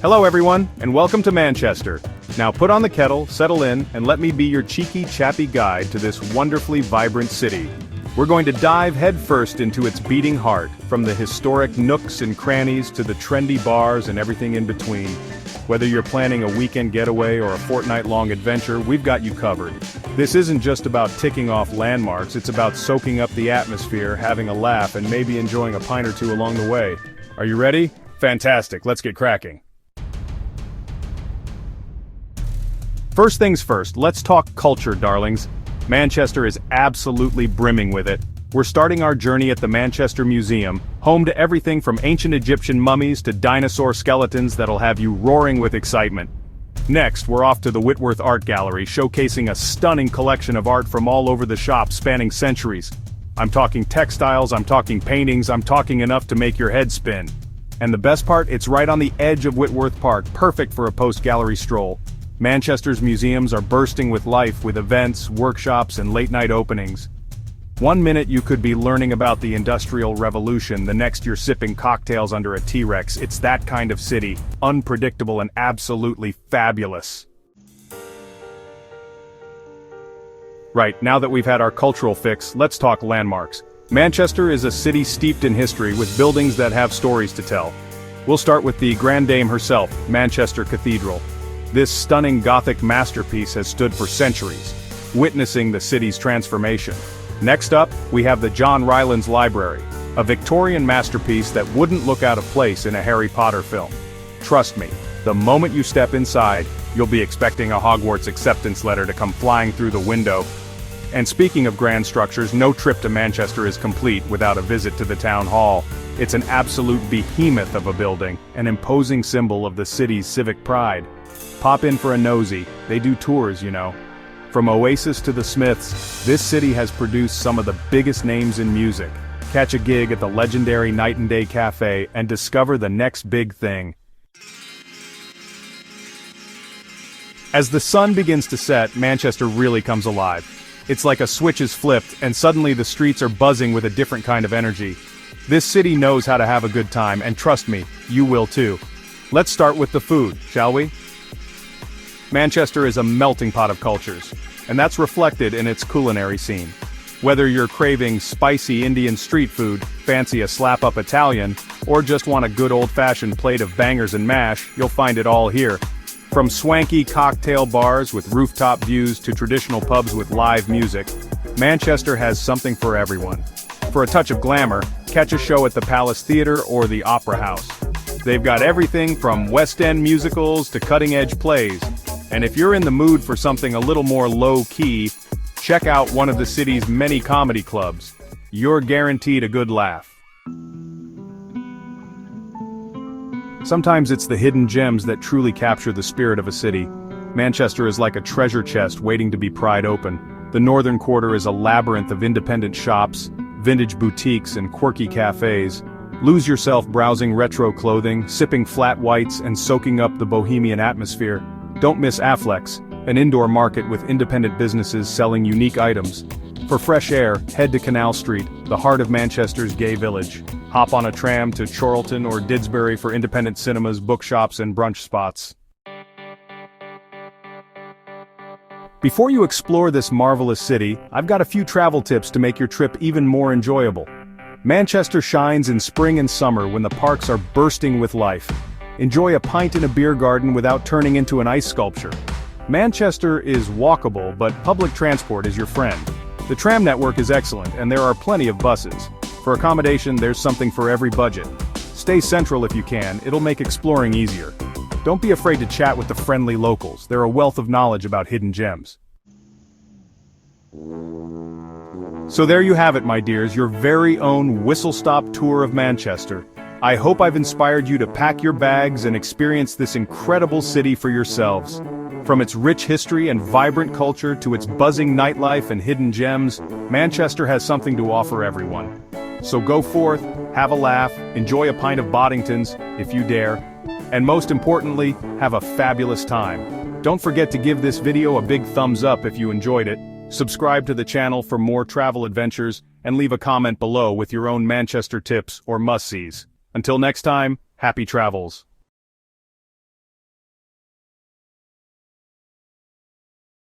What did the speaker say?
Hello everyone, and welcome to Manchester. Now put on the kettle, settle in, and let me be your cheeky, chappy guide to this wonderfully vibrant city. We're going to dive headfirst into its beating heart, from the historic nooks and crannies to the trendy bars and everything in between. Whether you're planning a weekend getaway or a fortnight-long adventure, we've got you covered. This isn't just about ticking off landmarks, it's about soaking up the atmosphere, having a laugh, and maybe enjoying a pint or two along the way. Are you ready? Fantastic, let's get cracking. First things first, let's talk culture, darlings. Manchester is absolutely brimming with it. We're starting our journey at the Manchester Museum, home to everything from ancient Egyptian mummies to dinosaur skeletons that'll have you roaring with excitement. Next, we're off to the Whitworth Art Gallery, showcasing a stunning collection of art from all over the shop spanning centuries. I'm talking textiles, I'm talking paintings, I'm talking enough to make your head spin. And the best part, it's right on the edge of Whitworth Park, perfect for a post-gallery stroll. Manchester's museums are bursting with life with events, workshops, and late-night openings. One minute you could be learning about the Industrial Revolution, the next you're sipping cocktails under a T-Rex. It's that kind of city, unpredictable and absolutely fabulous. Right, now that we've had our cultural fix, let's talk landmarks. Manchester is a city steeped in history with buildings that have stories to tell. We'll start with the Grand Dame herself, Manchester Cathedral. This stunning Gothic masterpiece has stood for centuries, witnessing the city's transformation. Next up, we have the John Rylands Library, a Victorian masterpiece that wouldn't look out of place in a Harry Potter film. Trust me, the moment you step inside, you'll be expecting a Hogwarts acceptance letter to come flying through the window. And speaking of grand structures, no trip to Manchester is complete without a visit to the Town Hall. It's an absolute behemoth of a building, an imposing symbol of the city's civic pride. Pop in for a nosy, they do tours, you know. From Oasis to the Smiths, this city has produced some of the biggest names in music. Catch a gig at the legendary Night and Day Cafe and discover the next big thing. As the sun begins to set, Manchester really comes alive. It's like a switch is flipped and suddenly the streets are buzzing with a different kind of energy. This city knows how to have a good time, and trust me, you will too. Let's start with the food, shall we? Manchester is a melting pot of cultures, and that's reflected in its culinary scene. Whether you're craving spicy Indian street food, fancy a slap-up Italian, or just want a good old-fashioned plate of bangers and mash, you'll find it all here. From swanky cocktail bars with rooftop views to traditional pubs with live music, Manchester has something for everyone. For a touch of glamour, catch a show at the Palace Theatre or the Opera House. They've got everything from West End musicals to cutting-edge plays. And if you're in the mood for something a little more low-key, check out one of the city's many comedy clubs. You're guaranteed a good laugh. Sometimes it's the hidden gems that truly capture the spirit of a city. Manchester is like a treasure chest waiting to be pried open. The northern quarter is a labyrinth of independent shops, vintage boutiques, and quirky cafes. Lose yourself browsing retro clothing, sipping flat whites, and soaking up the bohemian atmosphere. Don't miss Affleck's, an indoor market with independent businesses selling unique items. For fresh air, head to Canal Street, the heart of Manchester's gay village. Hop on a tram to Chorlton or Didsbury for independent cinemas, bookshops, and brunch spots. Before you explore this marvelous city, I've got a few travel tips to make your trip even more enjoyable. Manchester shines in spring and summer when the parks are bursting with life. Enjoy a pint in a beer garden without turning into an ice sculpture. Manchester is walkable, but public transport is your friend. The tram network is excellent, and there are plenty of buses. For accommodation, there's something for every budget. Stay central if you can, it'll make exploring easier. Don't be afraid to chat with the friendly locals, they're a wealth of knowledge about hidden gems. So there you have it, my dears, your very own whistle-stop tour of Manchester. I hope I've inspired you to pack your bags and experience this incredible city for yourselves. From its rich history and vibrant culture to its buzzing nightlife and hidden gems, Manchester has something to offer everyone. So go forth, have a laugh, enjoy a pint of Boddington's, if you dare, and most importantly, have a fabulous time. Don't forget to give this video a big thumbs up if you enjoyed it, subscribe to the channel for more travel adventures, and leave a comment below with your own Manchester tips or must-sees. Until next time, happy travels.